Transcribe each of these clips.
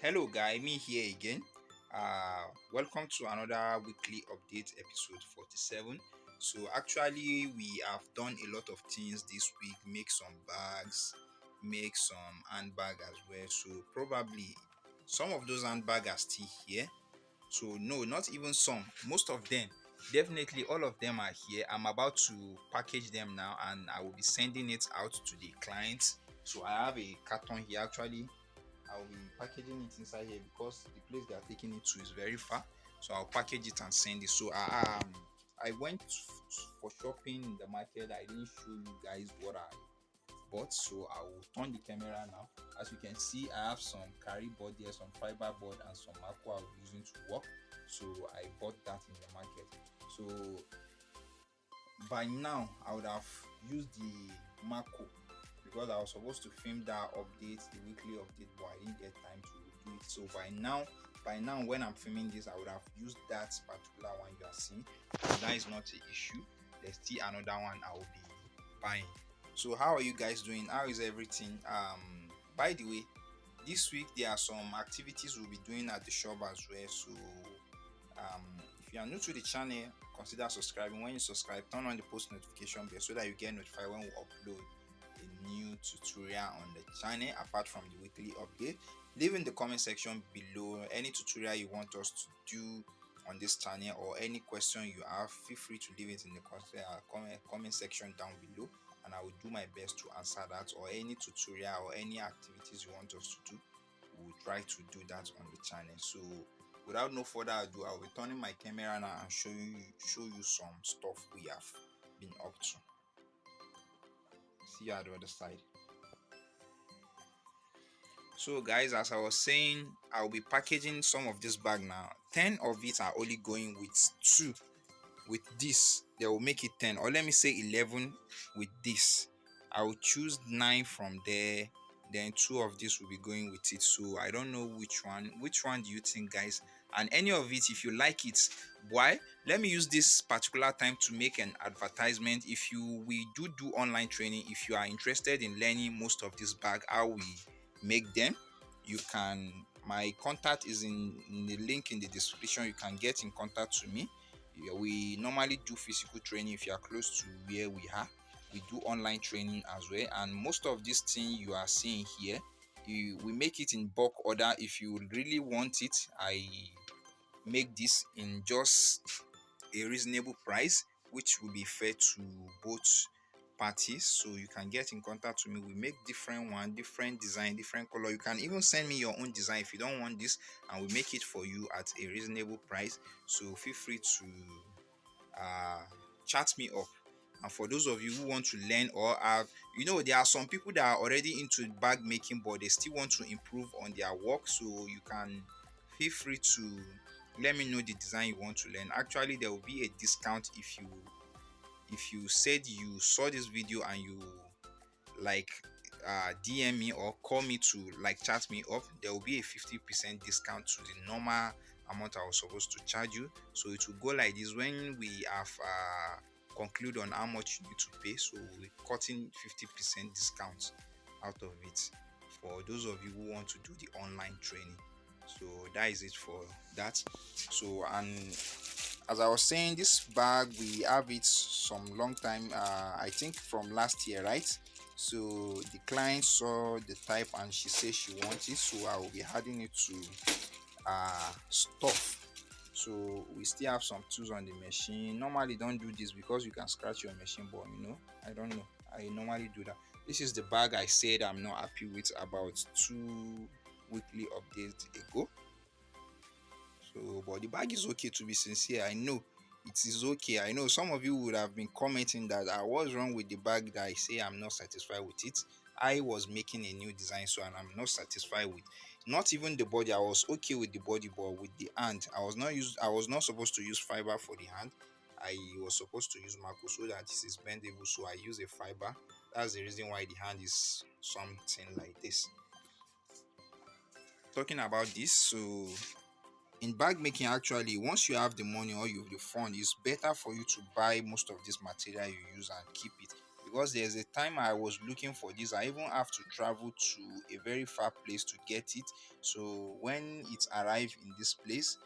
Hello, guy. Me here again. Welcome to another weekly update episode 47. So, actually, we have done a lot of things this week. Make some bags, make some handbag as well. So, probably some of those handbags are still here. So, no, not even some. Most of them, definitely all of them are here. I'm about to package them now, and I will be sending it out to the clients. So, I have a carton here actually. I'll be packaging it inside here because the place they are taking it to is very far. So I'll package it and send it. So I went for shopping in the market. I didn't show you guys what I bought, so I will turn the camera now. As you can see, I have some carry board here, some fiber board, and some aqua I'll be using to work. So I bought that in the market. So by now I would have used the Mako because I was supposed to film that update, the weekly update, but I didn't get time to do it. So by now, when I'm filming this, I would have used that particular one you are seeing. So that is not an issue. There's still another one I will be buying. So how are you guys doing? How is everything? By the way, this week there are some activities we'll be doing at the shop as well. So if you are new to the channel, consider subscribing. When you subscribe, turn on the post notification bell so that you get notified when we upload a new tutorial on the channel apart from the weekly update. Leave in the comment section below any tutorial you want us to do on this channel or any question you have. Feel free to leave it in the comment section down below, and I will do my best to answer that. Or any tutorial or any activities you want us to do, we will try to do that on the channel. So without no further ado, I'll be turning my camera now and show you some stuff we have been up to. See you at the other side. So guys, as I was saying, I'll be packaging some of this bag now. 10 of it are only going with 2. With this, they will make it 10, or let me say 11 with this. I will choose 9 from there, then 2 of this will be going with it. So I don't know which one do you think, guys? And any of it, if you like it, why, let me use this particular time to make an advertisement. If we do online training, if you are interested in learning most of this bag, how we make them, you can, my contact is in the link in the description. You can get in contact to me. We normally do physical training. If you are close to where we are, we do online training as well. And most of this thing you are seeing here, we make it in bulk order. If you really want it, I make this in just a reasonable price, which will be fair to both parties. So you can get in contact with me. We make different one, different design, different color. You can even send me your own design if you don't want this, and we make it for you at a reasonable price. So feel free to chat me up. And for those of you who want to learn or have, there are some people that are already into bag making, but they still want to improve on their work. So you can feel free to let me know the design you want to learn. Actually, there will be a discount if you said you saw this video and you like DM me or call me to like chat me up. There will be a 50% discount to the normal amount I was supposed to charge you. So it will go like this: when we have conclude on how much you need to pay, so we're cutting 50% discount out of it for those of you who want to do the online training. So that is it for that. So, and as I was saying, this bag we have it some long time, I think from last year, right? So the client saw the type and she said she wants it, so I will be adding it to stuff. So we still have some tools on the machine. Normally don't do this because you can scratch your machine, but I don't know, I normally do that. This is the bag I said I'm not happy with about 2 weekly updates ago. So but the bag is okay, to be sincere. I know it is okay. I know some of you would have been commenting that I was wrong with the bag, that I say I'm not satisfied with it. I was making a new design, so, and I'm not satisfied with not even the body. I was okay with the body, but with the hand, I was not supposed to use fiber for the hand. I was supposed to use Mako so that this is bendable, so I use a fiber. That's the reason why the hand is something like this. Talking about this, so in bag making, actually, once you have the money or you have the fund, it's better for you to buy most of this material you use and keep it, because there's a time I was looking for this. I even have to travel to a very far place to get it. So when it arrived in this place,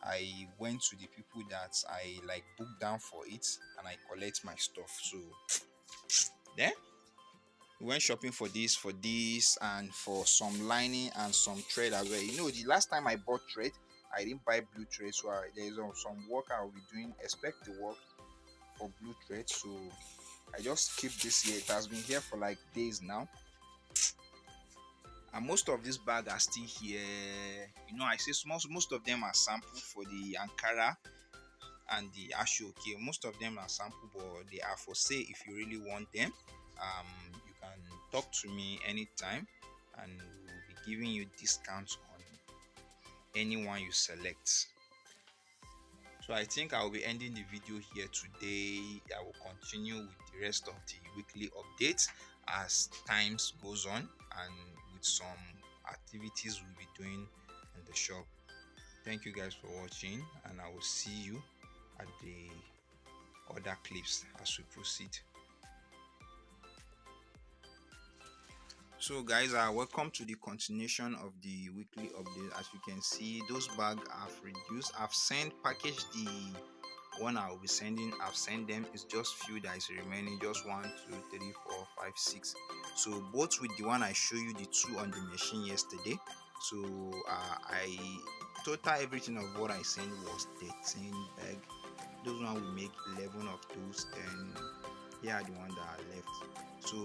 I went to the people that I like booked down for it, and I collect my stuff. So then we went shopping for this, and for some lining and some thread as well. The last time I bought thread, I didn't buy blue thread, so there's some work I will be doing. Expect the work for blue thread, so I just keep this here. It has been here for like days now, and most of this bag are still here. I say most of them are sample for the Ankara and the Ashoke. Most of them are sample, but they are for sale if you really want them. You can talk to me anytime, and we'll be giving you discounts on anyone you select. So I think I will be ending the video here today. I will continue with the rest of the weekly updates as times goes on, and with some activities we'll be doing in the shop. Thank you guys for watching, and I will see you at the other clips as we proceed. So guys, welcome to the continuation of the weekly update. As you can see, those bags have reduced. I've packaged the one I will be sending. I've sent them. It's just few that is remaining, just 1 2 3 4 5 6. So both with the one I show you, the 2 on the machine yesterday. So I total everything of what I sent was 13 bag. Those one will make 11 of those, and here are the one that are left. So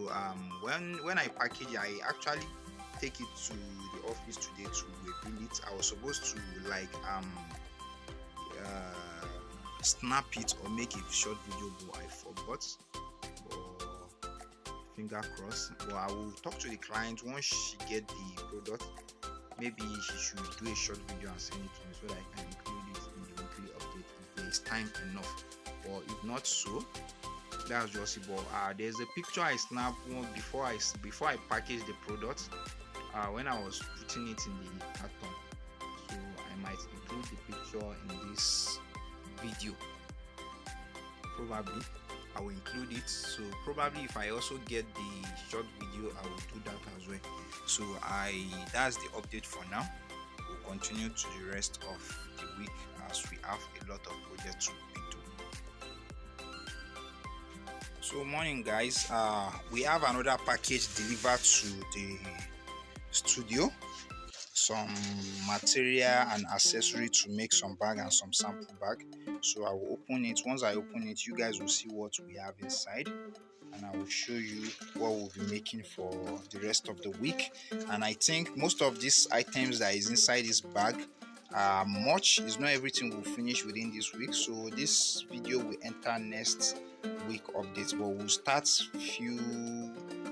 when I package it, I actually take it to the office today to reveal it. I was supposed to like snap it or make a short video, but I forgot. But finger crossed. But I will talk to the client once she get the product. Maybe she should do a short video and send it to me so that I can include it in the weekly update if there is time enough. Or if not so, that's just it. But there's a picture I snapped before I packaged the product when I was putting it in the carton. So I might include the picture in this video. Probably I will include it. So probably if I also get the short video, I will do that as well. So that's the update for now. We'll continue to the rest of the week as we have a lot of projects to be doing. So morning guys, we have another package delivered to the studio. Some material and accessory to make some bag and some sample bag. So I will open it. Once I open it, you guys will see what we have inside, and I will show you what we'll be making for the rest of the week. And I think most of these items that is inside this bag much is not everything will finish within this week, so this video will enter next week updates, but we'll start few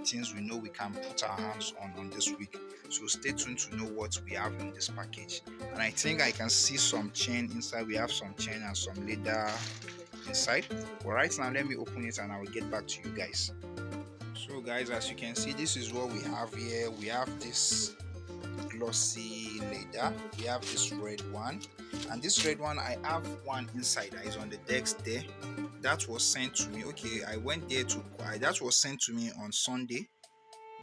things we know we can put our hands on this week. So stay tuned to know what we have in this package. And I think I can see some chain inside. We have some chain and some leather inside. But right now, let me open it and I will get back to you guys. So guys, as you can see, this is what we have here. We have this glossy leather, we have this red one, and this red one, I have one inside that is on the desk there. That was sent to me. Okay, I went there that was sent to me on Sunday,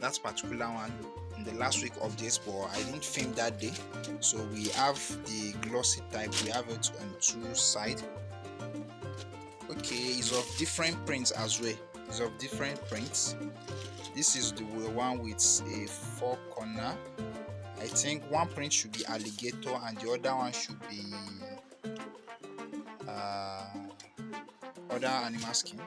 that particular one, in the last week updates, but I didn't film that day. So we have the glossy type, we have it on 2 sides. Okay, it's of different prints as well. It's of different prints. This is the one with a 4 corner. I think one print should be alligator and the other one should be other animal skin.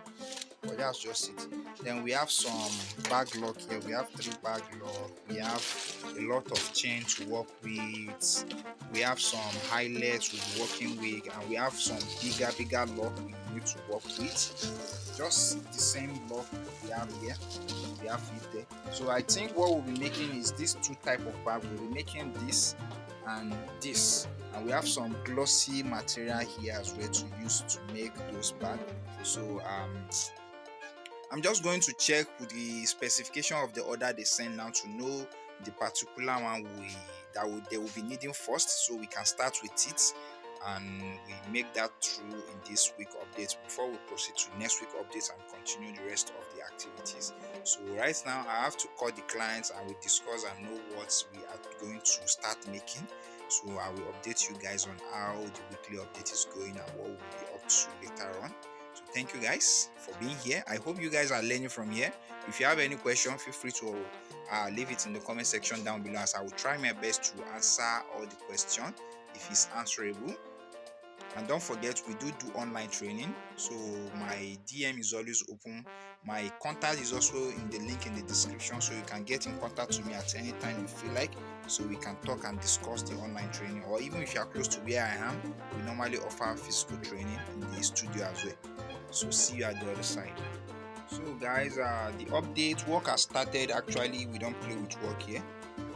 But that's just it. Then we have some bag lock here. We have 3 bag lock. We have a lot of chain to work with. We have some highlights with working with, and we have some bigger lock we need to work with. Just the same lock we have here. We have it there. So I think what we'll be making is these 2 type of bag. We'll be making this and this, and we have some glossy material here as well to use to make those bags. So I'm just going to check with the specification of the order they send now to know the particular one they will be needing first, so we can start with it and we make that through in this week updates before we proceed to next week updates and continue the rest of the activity. activities. So right now I have to call the clients and we discuss and know what we are going to start making. So I will update you guys on how the weekly update is going and what we'll be up to later on. So thank you guys for being here. I hope you guys are learning from here. If you have any question, feel free to leave it in the comment section down below, as I will try my best to answer all the questions if it's answerable. And don't forget, we do online training, so my DM is always open. My contact is also in the link in the description, so you can get in contact with me at any time you feel like, so we can talk and discuss the online training. Or even if you are close to where I am, we normally offer physical training in the studio as well. So see you at the other side. So guys, the update work has started. Actually, we don't play with work here.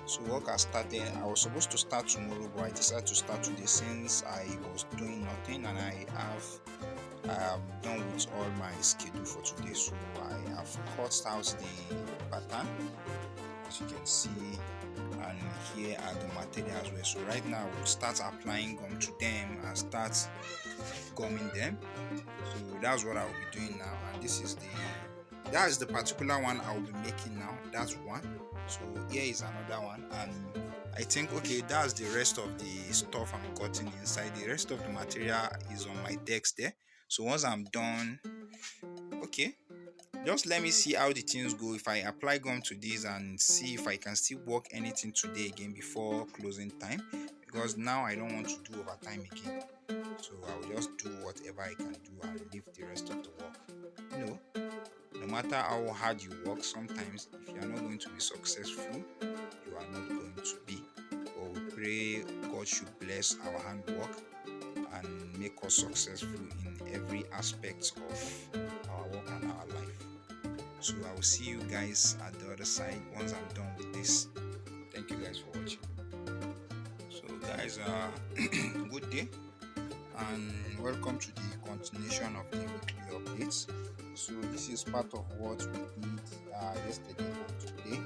So work has started. I was supposed to start tomorrow, but I decided to start today since I was doing nothing and I am done with all my schedule for today. So I have cut out the pattern, as you can see, and here are the material as well. So right now we'll start applying gum to them and start gumming them. So that's what I will be doing now, and that is the particular one I will be making now. That's one. So here is another one, and I think, okay, that's the rest of the stuff I'm cutting inside. The rest of the material is on my desk there. So once I'm done, okay, just let me see how the things go. If I apply gum to this and see if I can still work anything today again before closing time, because now I don't want to do overtime again. So I will just do whatever I can do and leave the rest of the work. No matter how hard you work, sometimes if you are not going to be successful, you are not going to be. But we pray God should bless our handwork and make us successful in every aspect of our work and our life. So I will see you guys at the other side once I'm done with this. Thank you guys for watching. So guys, good day and welcome to the continuation of the weekly updates. So this is part of what we did yesterday and today,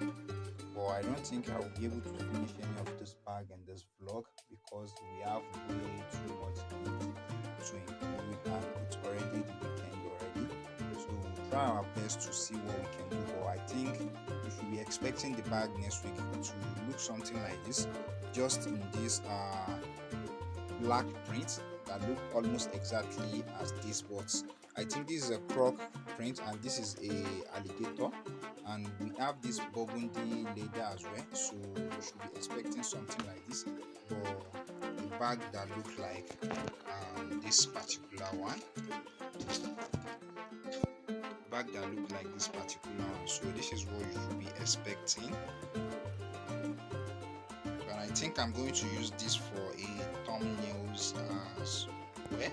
but I don't think I will be able to finish any of this bag in this vlog because we have way too much to include and it's already the weekend already. So we'll try our best to see what we can do, but I think you should be expecting the bag next week to look something like this, just in this black print that look almost exactly as this, but I think this is a croc print and this is a alligator, and we have this burgundy leather as well, so you should be expecting something like this, but a bag that look like this particular one, so this is what you should be expecting. But I think I'm going to use this for a thumbnails as well.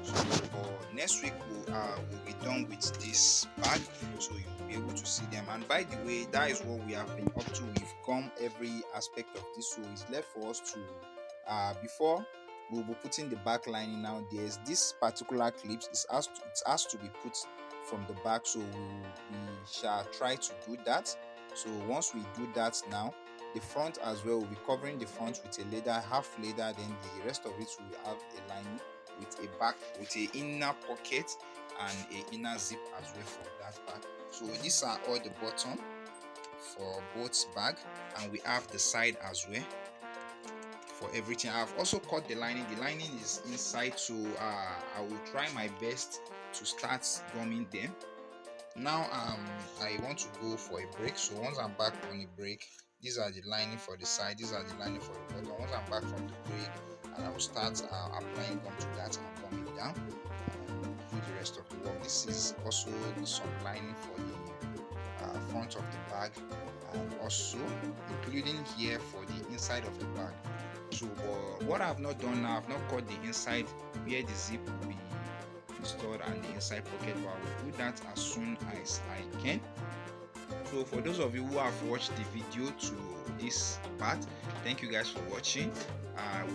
So for next week we'll be done with this bag, so you'll be able to see them. And by the way, that is what we have been up to. We've come every aspect of this, so it's left for us to before we'll be putting the back lining. Now there's this particular clips, it has to be put from the back, so we shall try to do that. So once we do that, now the front as well, we'll be covering the front with a leather, half leather, then the rest of it will have a lining with a back, with a inner pocket and a inner zip as well for that bag. So these are all the bottom for both bag, and we have the side as well for everything. I've also cut the lining. The lining is inside, so I will try my best to start gumming them. Now I want to go for a break, so once I'm back on a break, these are the lining for the side, these are the lining for the bottom. Once I'm back from the break, and I will start applying gum to that and gum it down and do the rest of the work. This is also some lining for the front of the bag, and also including here for the inside of the bag. So what I've not done now, I've not cut the inside where the zip will be installed and the inside pocket, but I will do that as soon as I can. So for those of you who have watched the video to this part, thank you guys for watching.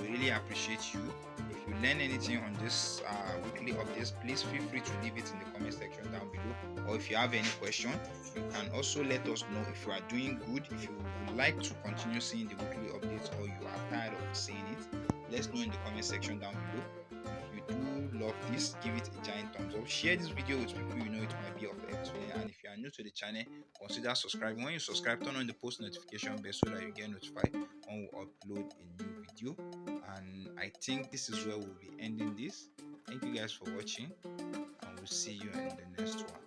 We really appreciate you. If you learn anything on this weekly updates, please feel free to leave it in the comment section down below, or if you have any question, you can also let us know. If you are doing good, if you would like to continue seeing the weekly updates, or you are tired of seeing it, let's know in the comment section down below. If you do love this, give it a giant thumbs up. Share this video with people you know it might be of help to them. And if you are new to the channel, consider subscribing. When you subscribe, turn on the post notification bell so that you get notified when we upload a new video. And I think this is where we'll be ending this. Thank you guys for watching, and we'll see you in the next one.